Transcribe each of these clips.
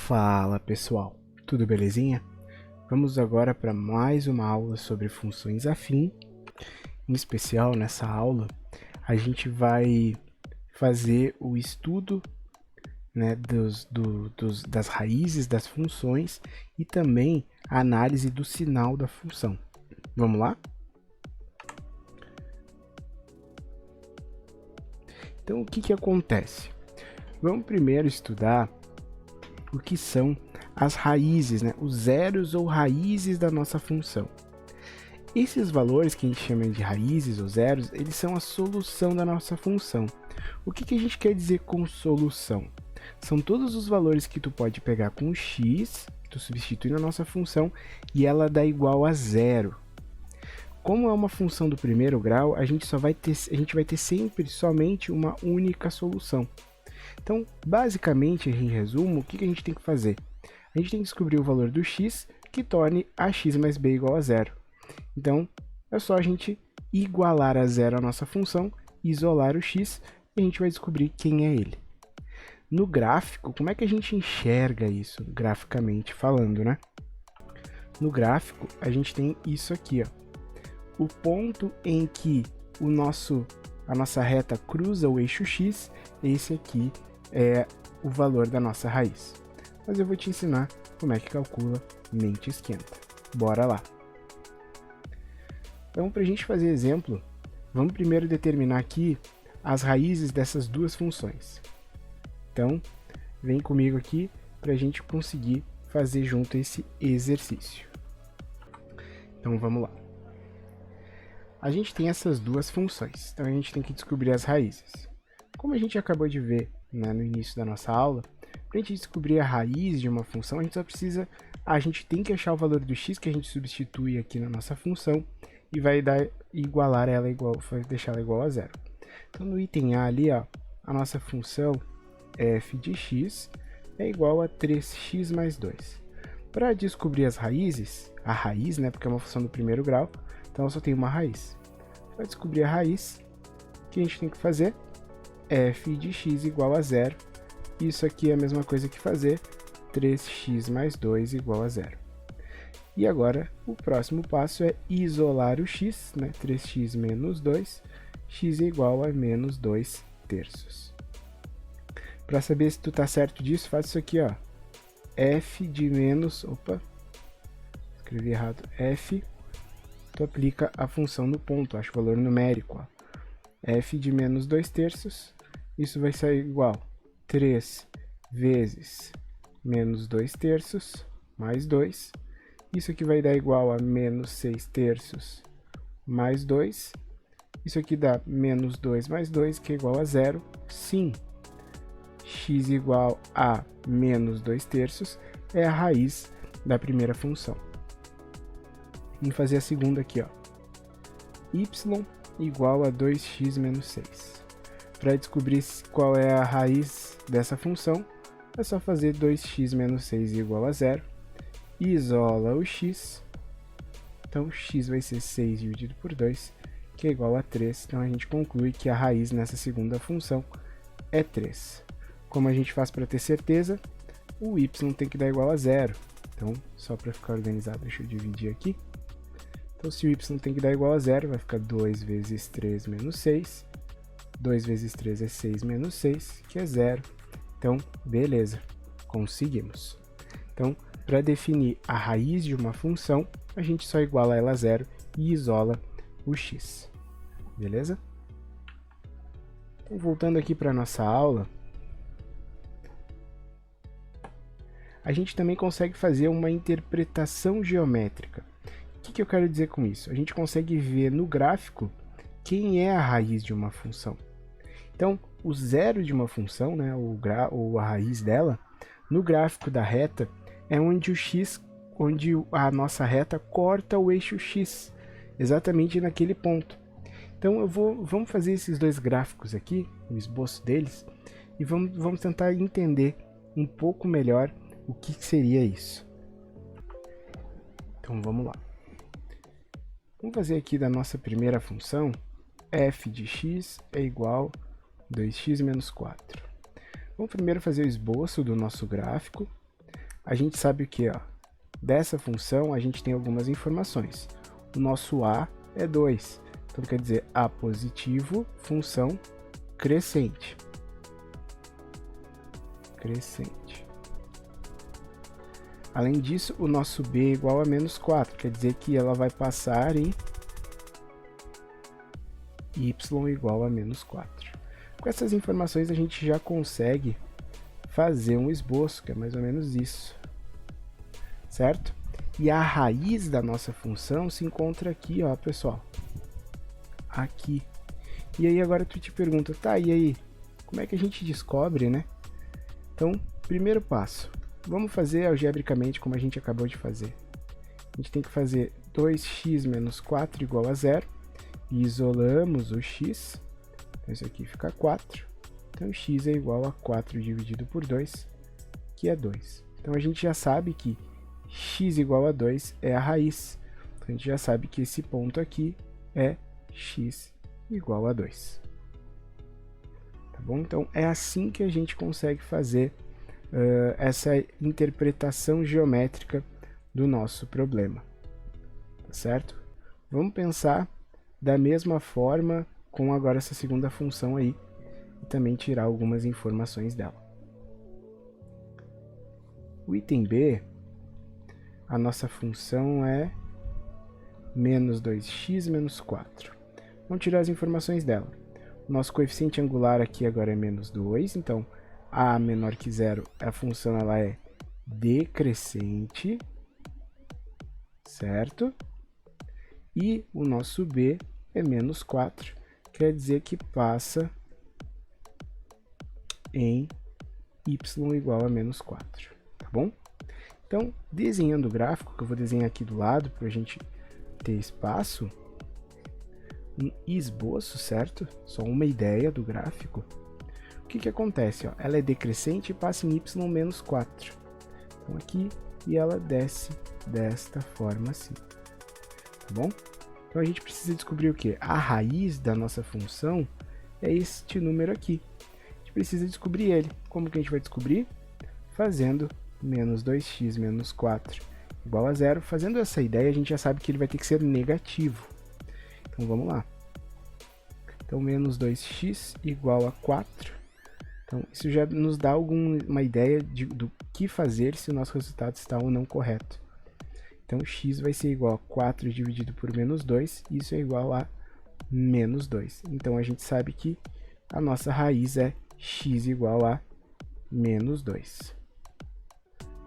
Fala pessoal, tudo belezinha? Vamos agora para mais uma aula sobre funções afim. Em especial nessa aula, a gente vai fazer o estudo, né, das raízes das funções e também a análise do sinal da função. Vamos lá? Então o que acontece? Vamos primeiro estudar o que são as raízes, né? Os zeros ou raízes da nossa função. Esses valores que a gente chama de raízes ou zeros, eles são a solução da nossa função. O que a gente quer dizer com solução? São todos os valores que tu pode pegar com x, que tu substitui na nossa função, e ela dá igual a zero. Como é uma função do primeiro grau, a gente vai ter sempre somente uma única solução. Então, basicamente, em resumo, o que a gente tem que fazer? A gente tem que descobrir o valor do x que torne ax mais b igual a zero. Então, é só a gente igualar a zero a nossa função, isolar o x, e a gente vai descobrir quem é ele. No gráfico, como é que a gente enxerga isso, graficamente falando, né? No gráfico, a gente tem isso aqui, ó. O ponto em que a nossa reta cruza o eixo x, esse aqui é o valor da nossa raiz. Mas eu vou te ensinar como é que calcula, nem te esquenta. Bora lá! Então, para a gente fazer exemplo, vamos primeiro determinar aqui as raízes dessas duas funções. Então, vem comigo aqui para a gente conseguir fazer junto esse exercício. Então, vamos lá. A gente tem essas duas funções, então a gente tem que descobrir as raízes. Como a gente acabou de ver, né, no início da nossa aula, para a gente descobrir a raiz de uma função, a gente tem que achar o valor do x que a gente substitui aqui na nossa função e vai deixar ela igual a zero. Então no item A ali, ó, a nossa função f de x é igual a 3x mais 2. Para descobrir as raízes, a raiz, né, porque é uma função do primeiro grau, então eu só tenho uma raiz. Para descobrir a raiz, o que a gente tem que fazer? F de x igual a zero. Isso aqui é a mesma coisa que fazer 3x mais 2 igual a zero. E agora, o próximo passo é isolar o x, né? 3x menos 2, x é igual a menos 2 terços. Para saber se tu tá certo disso, faz isso aqui, ó. F de menos... Opa! Escrevi errado. F... Tu aplica a função no ponto, acha o valor numérico. Ó. F de menos 2 terços, isso vai sair igual a 3 vezes menos 2 terços, mais 2. Isso aqui vai dar igual a menos 6 terços, mais 2. Isso aqui dá menos 2 mais 2, que é igual a zero. Sim, x igual a menos 2 terços é a raiz da primeira função. Vamos fazer a segunda aqui, ó. Y igual a 2x menos 6. Para descobrir qual é a raiz dessa função, é só fazer 2x menos 6 igual a zero. Isola o x. Então, x vai ser 6 dividido por 2, que é igual a 3. Então, a gente conclui que a raiz nessa segunda função é 3. Como a gente faz para ter certeza, o y tem que dar igual a zero. Então, só para ficar organizado, deixa eu dividir aqui. Então, se o y tem que dar igual a zero, vai ficar 2 vezes 3 menos 6. 2 vezes 3 é 6 menos 6, que é zero. Então, beleza, conseguimos. Então, para definir a raiz de uma função, a gente só iguala ela a zero e isola o x. Beleza? Então, voltando aqui para a nossa aula, a gente também consegue fazer uma interpretação geométrica. O que eu quero dizer com isso? A gente consegue ver no gráfico quem é a raiz de uma função. Então, o zero de uma função, né, ou a raiz dela, no gráfico da reta, é onde a nossa reta corta o eixo x, exatamente naquele ponto. Então, vamos fazer esses dois gráficos aqui, o esboço deles, e vamos tentar entender um pouco melhor o que seria isso. Então, vamos lá. Vamos fazer aqui da nossa primeira função, f de x é igual a 2x menos 4. Vamos primeiro fazer o esboço do nosso gráfico. a gente sabe o que, ó? Dessa função, a gente tem algumas informações. O nosso a é 2. Então, quer dizer, a positivo, função crescente. Crescente. Além disso, o nosso b é igual a menos 4. Quer dizer que ela vai passar em y igual a menos 4. Com essas informações, a gente já consegue fazer um esboço, que é mais ou menos isso. Certo? E a raiz da nossa função se encontra aqui, ó, pessoal. Aqui. E aí agora tu te pergunta, tá, e aí? Como é que a gente descobre, né? Então, primeiro passo. Vamos fazer algebricamente como a gente acabou de fazer. A gente tem que fazer 2x menos 4 igual a 0. E isolamos o x. Então, isso aqui fica 4. Então, x é igual a 4 dividido por 2, que é 2. Então, a gente já sabe que x igual a 2 é a raiz. Então, a gente já sabe que esse ponto aqui é x igual a 2. Tá bom? Então, é assim que a gente consegue fazer essa interpretação geométrica do nosso problema. Tá certo? Vamos pensar da mesma forma com agora essa segunda função aí e também tirar algumas informações dela. O item B, a nossa função é menos 2x menos 4. Vamos tirar as informações dela. O nosso coeficiente angular aqui agora é menos 2, então a menor que 0, a função ela é decrescente, certo? E o nosso b é menos 4, quer dizer que passa em y igual a menos 4, tá bom? Então, desenhando o gráfico, que eu vou desenhar aqui do lado para a gente ter espaço, um esboço, certo? Só uma ideia do gráfico. O que acontece? Ó? Ela é decrescente e passa em y menos 4. Então, aqui, e ela desce desta forma assim. Tá bom? Então, a gente precisa descobrir o quê? A raiz da nossa função é este número aqui. A gente precisa descobrir ele. Como que a gente vai descobrir? Fazendo menos 2x menos 4 igual a 0. Fazendo essa ideia, a gente já sabe que ele vai ter que ser negativo. Então, vamos lá. Então, menos 2x igual a 4. Então, isso já nos dá uma ideia do que fazer se o nosso resultado está ou não correto. Então, x vai ser igual a 4 dividido por menos 2, e isso é igual a menos 2. Então, a gente sabe que a nossa raiz é x igual a menos 2.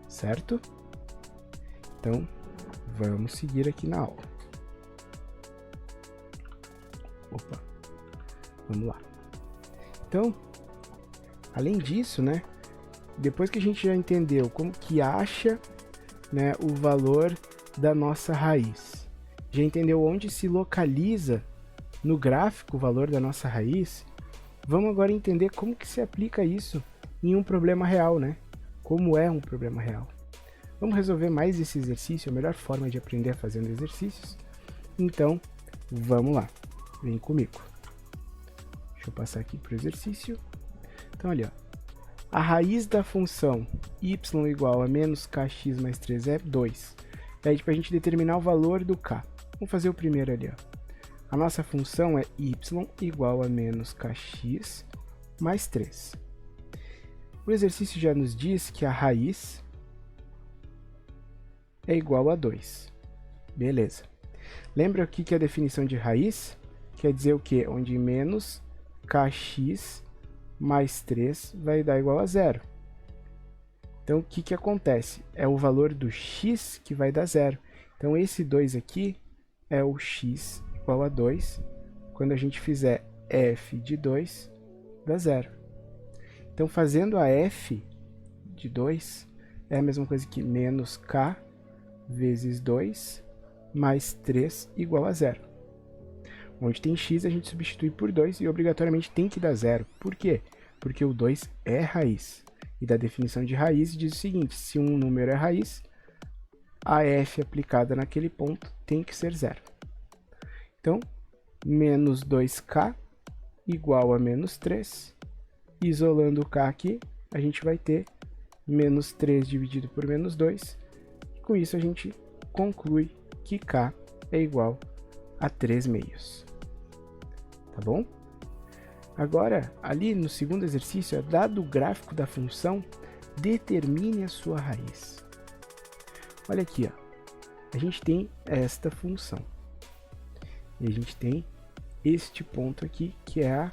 Certo? Então, vamos seguir aqui na aula. Opa, vamos lá. Então, além disso, né, depois que a gente já entendeu como que acha, né, o valor da nossa raiz, já entendeu onde se localiza no gráfico o valor da nossa raiz, vamos agora entender como que se aplica isso em um problema real, né? Como é um problema real. Vamos resolver mais esse exercício, a melhor forma de aprender fazendo exercícios. Então, vamos lá, vem comigo. Deixa eu passar aqui para o exercício. Então, ali, ó, a raiz da função y igual a menos kx mais 3 é 2. Daí, para a gente determinar o valor do k. Vamos fazer o primeiro ali, ó. A nossa função é y igual a menos kx mais 3. O exercício já nos diz que a raiz é igual a 2. Beleza. Lembra aqui que a definição de raiz quer dizer o quê? Onde menos kx mais 3 vai dar igual a 0. Então, o que acontece? É o valor do x que vai dar 0. Então, esse 2 aqui é o x igual a 2. Quando a gente fizer f de 2, dá 0. Então, fazendo a f de 2, é a mesma coisa que menos k vezes 2 mais 3 igual a 0. Onde tem x, a gente substitui por 2 e obrigatoriamente tem que dar 0. Por quê? Porque o 2 é raiz. E da definição de raiz diz o seguinte: se um número é raiz, a f aplicada naquele ponto tem que ser 0. Então, menos 2k igual a menos 3. Isolando o k aqui, a gente vai ter menos 3 dividido por menos 2. Com isso a gente conclui que k é igual a 3 meios. Tá bom? Agora, ali no segundo exercício, dado o gráfico da função, determine a sua raiz. Olha aqui, ó. A gente tem esta função. E a gente tem este ponto aqui, que é a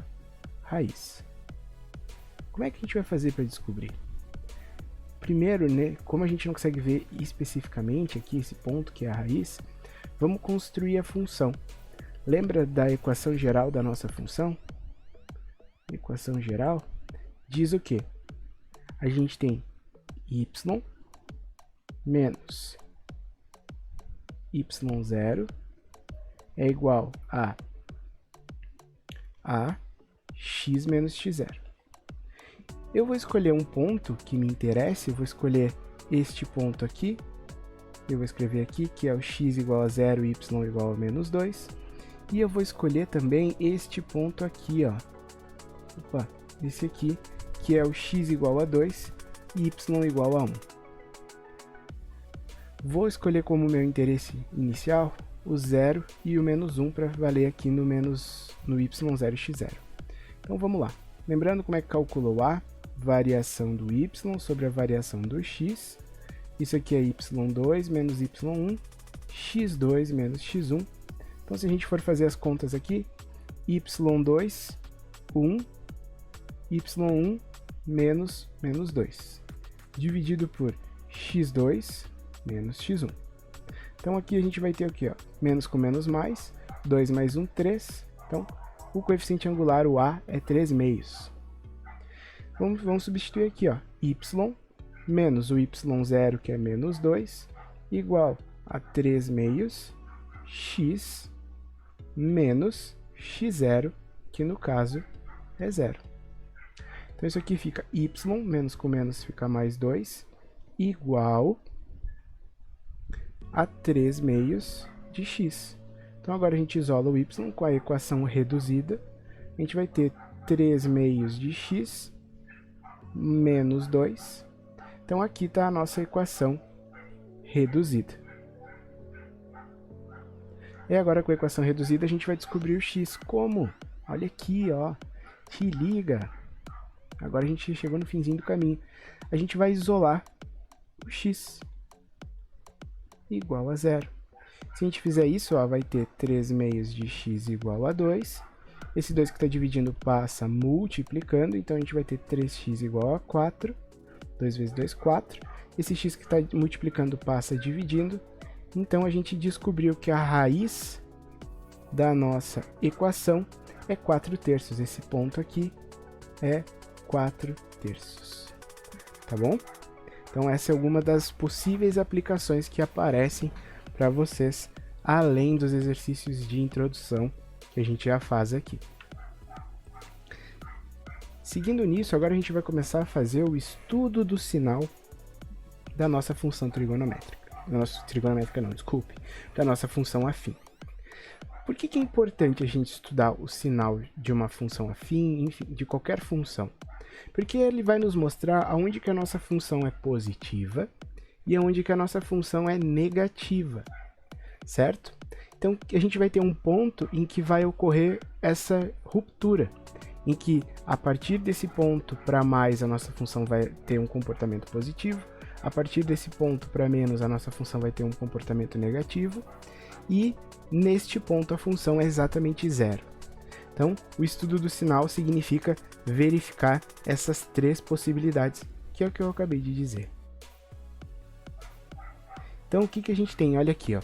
raiz. Como é que a gente vai fazer para descobrir? Primeiro, né, como a gente não consegue ver especificamente aqui esse ponto, que é a raiz, vamos construir a função. Lembra da equação geral da nossa função? A equação geral diz o quê? A gente tem y menos y0 é igual a x menos x0. Eu vou escolher um ponto que me interessa, eu vou escolher este ponto aqui, eu vou escrever aqui que é o x igual a 0 e y igual a menos 2, e eu vou escolher também este ponto aqui, ó. Opa, esse aqui, que é o x igual a 2 e y igual a 1. Vou escolher como meu interesse inicial o 0 e o menos 1 para valer aqui no y0 e x0. Então vamos lá. Lembrando como é que calcula o a, variação do y sobre a variação do x. Isso aqui é y2 menos y1, x2 menos x1. Então se a gente for fazer as contas aqui, y2, 1, y1 menos 2, dividido por x2 menos x1. Então aqui a gente vai ter o quê? Menos com menos mais, 2 mais 1, 3. Então o coeficiente angular, o a, é 3 meios. Vamos substituir aqui, ó, y menos o y0, que é menos 2, igual a 3 meios, x menos x0, que no caso é 0. Então isso aqui fica y, menos com menos fica mais 2, igual a 3 meios de x. Então agora a gente isola o y com a equação reduzida. A gente vai ter 3 meios de x menos 2. Então aqui está a nossa equação reduzida. E agora com a equação reduzida a gente vai descobrir o x. Como? Olha aqui, ó. Se liga. Agora a gente chegou no finzinho do caminho. A gente vai isolar o x igual a 0. Se a gente fizer isso, ó, vai ter 3 meios de x igual a 2. Esse 2 que está dividindo passa multiplicando, então a gente vai ter 3x igual a 4. 2 vezes 2, 4. Esse x que está multiplicando passa dividindo. Então a gente descobriu que a raiz da nossa equação é 4/3. Esse ponto aqui é 4/3. Tá bom? Então essa é alguma das possíveis aplicações que aparecem para vocês, além dos exercícios de introdução que a gente já faz aqui. Seguindo nisso, agora a gente vai começar a fazer o estudo do sinal da nossa função trigonométrica. Da nossa função afim. Por que é importante a gente estudar o sinal de uma função afim, enfim, de qualquer função? Porque ele vai nos mostrar aonde que a nossa função é positiva e aonde que a nossa função é negativa, certo? Então a gente vai ter um ponto em que vai ocorrer essa ruptura, em que a partir desse ponto para mais a nossa função vai ter um comportamento positivo, a partir desse ponto para menos a nossa função vai ter um comportamento negativo, e neste ponto a função é exatamente zero. Então, o estudo do sinal significa verificar essas três possibilidades, que é o que eu acabei de dizer. Então, o que a gente tem? Olha aqui, ó.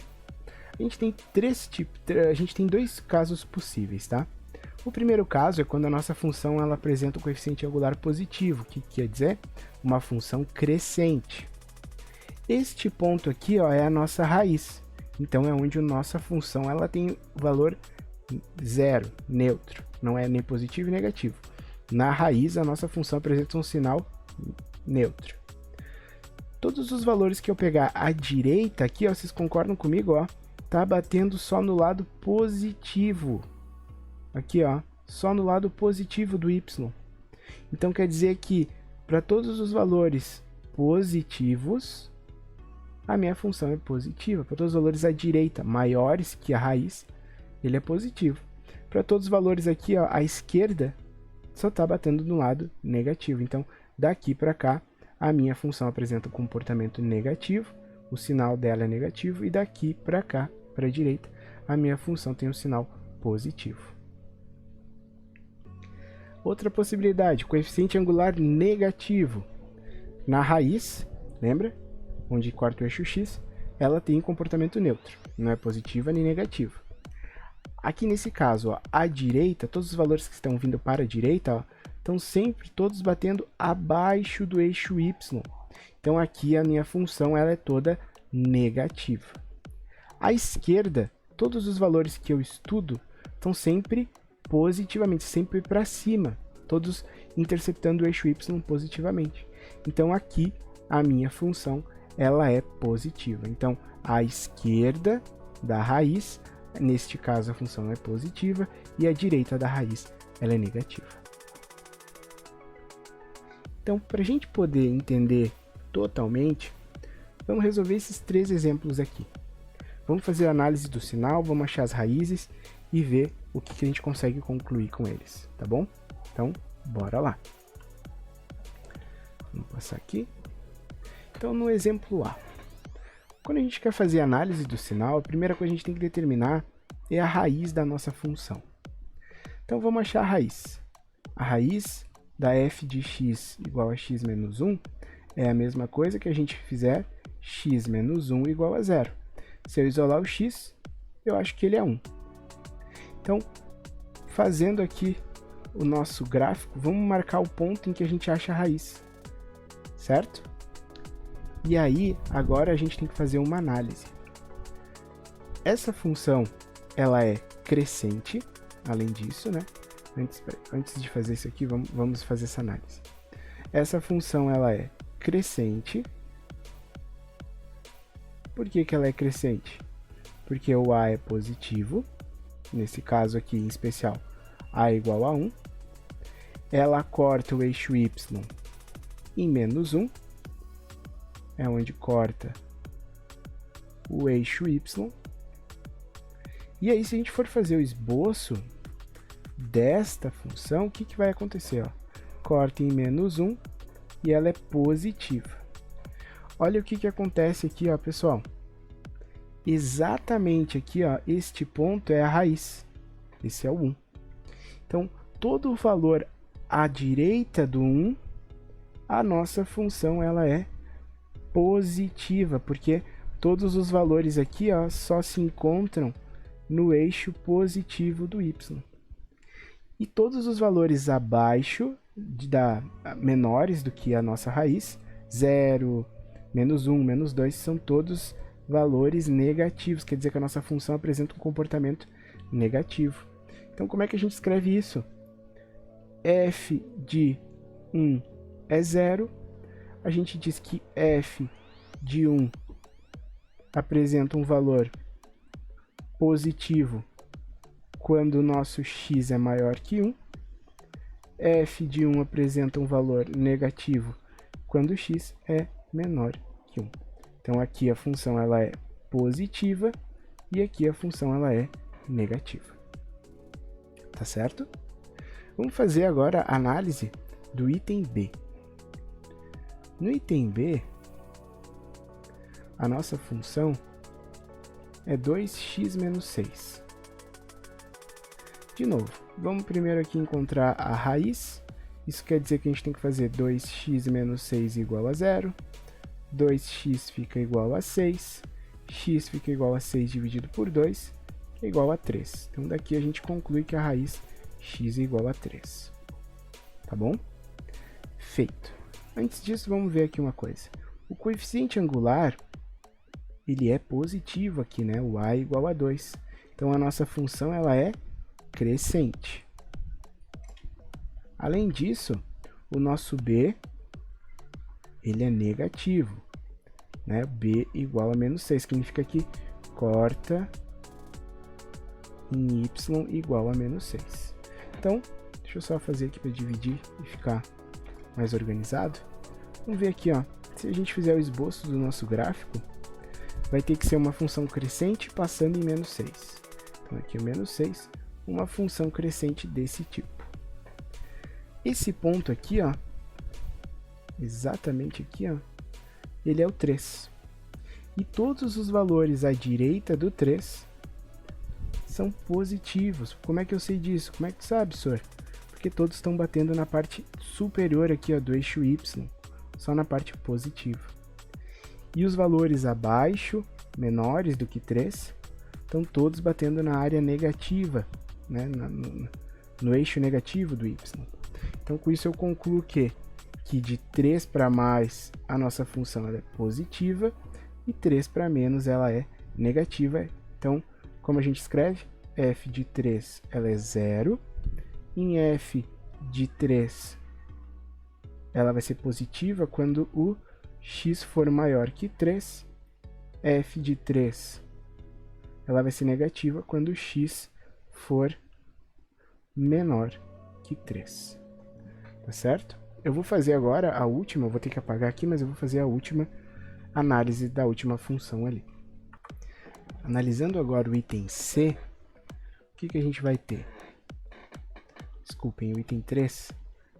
A gente tem dois casos possíveis, tá? O primeiro caso é quando a nossa função ela apresenta um coeficiente angular positivo, que quer dizer uma função crescente. Este ponto aqui, ó, é a nossa raiz. Então, é onde a nossa função ela tem valor zero, neutro. Não é nem positivo nem negativo. Na raiz, a nossa função apresenta um sinal neutro. Todos os valores que eu pegar à direita aqui, ó, vocês concordam comigo, ó? Tá batendo só no lado positivo. Aqui, ó, só no lado positivo do y. Então, quer dizer que para todos os valores positivos, a minha função é positiva. Para todos os valores à direita maiores que a raiz, ele é positivo. Para todos os valores aqui, ó, à esquerda, só está batendo no lado negativo. Então, daqui para cá, a minha função apresenta um comportamento negativo, o sinal dela é negativo, e daqui para cá, para a direita, a minha função tem um sinal positivo. Outra possibilidade, coeficiente angular negativo. Na raiz, lembra? Onde corta o eixo x, ela tem comportamento neutro, não é positiva nem negativa. Aqui nesse caso, ó, à direita, todos os valores que estão vindo para a direita, ó, estão sempre todos batendo abaixo do eixo y. Então aqui a minha função ela é toda negativa. À esquerda, todos os valores que eu estudo estão sempre positivamente, sempre para cima, todos interceptando o eixo y positivamente. Então aqui a minha função ela é positiva. Então à esquerda da raiz, neste caso a função é positiva, e à direita da raiz ela é negativa. Então, para a gente poder entender totalmente, vamos resolver esses 3 exemplos aqui. Vamos fazer a análise do sinal, vamos achar as raízes e ver o que a gente consegue concluir com eles, tá bom? Então, bora lá. Vamos passar aqui. Então, no exemplo A, quando a gente quer fazer a análise do sinal, a primeira coisa que a gente tem que determinar é a raiz da nossa função. Então, vamos achar a raiz. A raiz da f de x igual a x menos 1 é a mesma coisa que a gente fizer x menos 1 igual a 0. Se eu isolar o x, eu acho que ele é 1. Então, fazendo aqui o nosso gráfico, vamos marcar o ponto em que a gente acha a raiz, certo? E aí, agora a gente tem que fazer uma análise. Essa função, ela é crescente, além disso, né? Antes de fazer isso aqui, vamos fazer essa análise. Essa função, ela é crescente. Por que ela é crescente? Porque o a é positivo, nesse caso aqui em especial, a é igual a 1. Ela corta o eixo y em menos 1, é onde corta o eixo y. E aí, se a gente for fazer o esboço desta função, o que vai acontecer? Ó? Corta em menos 1 e ela é positiva. Olha o que acontece aqui, ó, pessoal. Exatamente aqui, ó, este ponto é a raiz. Esse é o 1. Então, todo o valor à direita do 1, a nossa função ela é positiva, porque todos os valores aqui, ó, só se encontram no eixo positivo do y. E todos os valores abaixo, menores do que a nossa raiz, 0, menos 1, menos 2, são todos valores negativos, quer dizer que a nossa função apresenta um comportamento negativo. Então, como é que a gente escreve isso? F de 1 é 0, a gente diz que f de 1 apresenta um valor positivo quando o nosso x é maior que 1, f de 1 apresenta um valor negativo quando o x é menor que 1. Então aqui a função ela é positiva e aqui a função ela é negativa. Tá certo? Vamos fazer agora a análise do item B. No item B, a nossa função é 2x menos 6. De novo, vamos primeiro aqui encontrar a raiz. Isso quer dizer que a gente tem que fazer 2x menos 6 igual a 0. 2x fica igual a 6. X fica igual a 6 dividido por 2, que é igual a 3. Então daqui a gente conclui que a raiz x é igual a 3. Tá bom? Feito. Antes disso, vamos ver aqui uma coisa. O coeficiente angular, ele é positivo aqui, né? O a é igual a 2. Então a nossa função ela é crescente. Além disso, o nosso b, ele é negativo, né? B igual a menos 6, significa que corta em y igual a menos 6. Então, deixa eu só fazer aqui para dividir e ficar mais organizado. Vamos ver aqui, ó. se a gente fizer o esboço do nosso gráfico, vai ter que ser uma função crescente passando em menos 6. Então aqui o menos 6, uma função crescente desse tipo. Esse ponto aqui, ó, exatamente aqui, ó, ele é o 3. E todos os valores à direita do 3 são positivos. Como é que eu sei disso? Como é que sabe, senhor? Porque todos estão batendo na parte superior aqui, ó, do eixo Y, só na parte positiva. E os valores abaixo, menores do que 3, estão todos batendo na área negativa, né, no eixo negativo do Y. Então, com isso eu concluo que de 3 para mais a nossa função ela é positiva e 3 para menos ela é negativa. Então, como a gente escreve? F de 3 ela é 0. Em F de 3 ela vai ser positiva quando o x for maior que 3. F de 3 ela vai ser negativa quando o x for menor que 3. Tá certo? Eu vou fazer agora a última, eu vou ter que apagar aqui, mas eu vou fazer a última análise da última função ali. Analisando agora o item C, o que a gente vai ter? Desculpem, o item 3.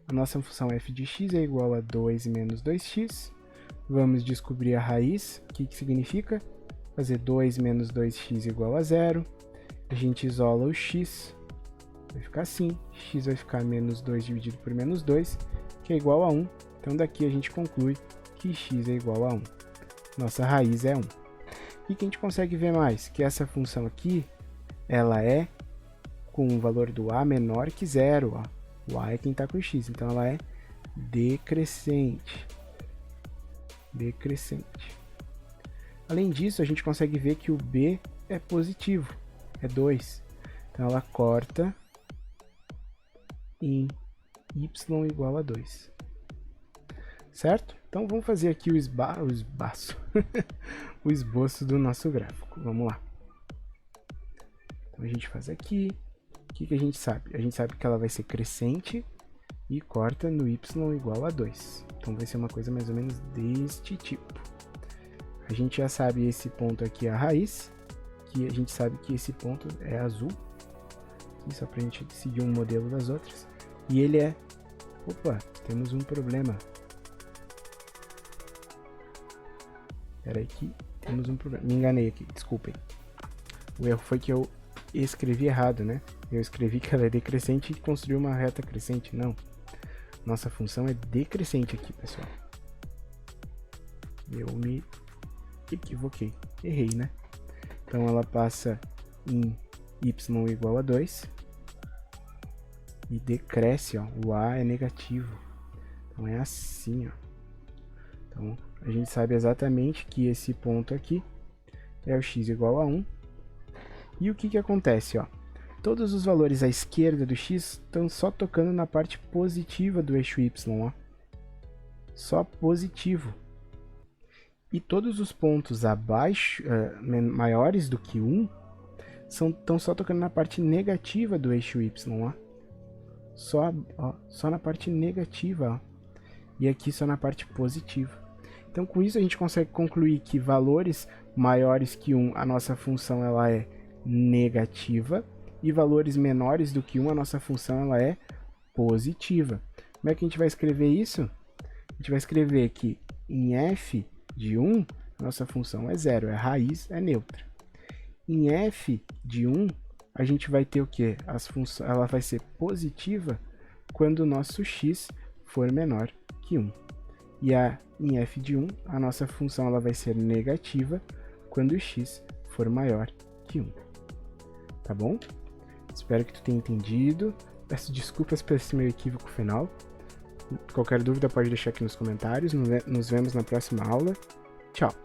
A nossa função f de x é igual a 2 menos 2x. Vamos descobrir a raiz. O que significa? Fazer 2 menos 2x igual a 0. A gente isola o x. Vai ficar assim. X vai ficar menos 2 dividido por menos 2, que é igual a 1. Então daqui a gente conclui que x é igual a 1. Nossa raiz é 1. E que a gente consegue ver mais? Que essa função aqui, ela é com o valor do a menor que 0. Ó. O a é quem está com x, então ela é decrescente. Decrescente. Além disso, a gente consegue ver que o b é positivo, é 2. Então ela corta em y igual a 2. Certo? Então vamos fazer aqui o esboço do nosso gráfico. Vamos lá. Então a gente faz aqui. O que a gente sabe? A gente sabe que ela vai ser crescente e corta no y igual a 2. Então vai ser uma coisa mais ou menos deste tipo. A gente já sabe esse ponto aqui é a raiz, que a gente sabe que esse ponto é azul, aqui, só para a gente seguir um modelo das outras. E ele é... Opa, temos um problema. Espera aí que temos um problema. Me enganei aqui, desculpem. O erro foi que eu escrevi errado, né? Eu escrevi que ela é decrescente e construí uma reta crescente. Não. Nossa função é decrescente aqui, pessoal. Eu me equivoquei. Errei, né? Então ela passa em y igual a 2 e decresce, ó. O a é negativo. Então é assim, ó. Então a gente sabe exatamente que esse ponto aqui é o x igual a 1. E o que acontece, ó? Todos os valores à esquerda do x estão só tocando na parte positiva do eixo y, ó. Só positivo. E todos os pontos abaixo, maiores do que 1, estão só tocando na parte negativa do eixo y, ó. Só na parte negativa, ó. E aqui só na parte positiva. Então com isso a gente consegue concluir que valores maiores que 1, a nossa função ela é negativa. E valores menores do que 1, a nossa função ela é positiva. Como é que a gente vai escrever isso? A gente vai escrever que em f de 1, a nossa função é 0, a raiz é neutra. Em f de 1, a gente vai ter o quê? Ela vai ser positiva quando o nosso x for menor que 1. E em f de 1, a nossa função ela vai ser negativa quando o x for maior que 1. Tá bom? Espero que tu tenha entendido. Peço desculpas por esse meu equívoco final. Qualquer dúvida pode deixar aqui nos comentários. Nos vemos na próxima aula. Tchau!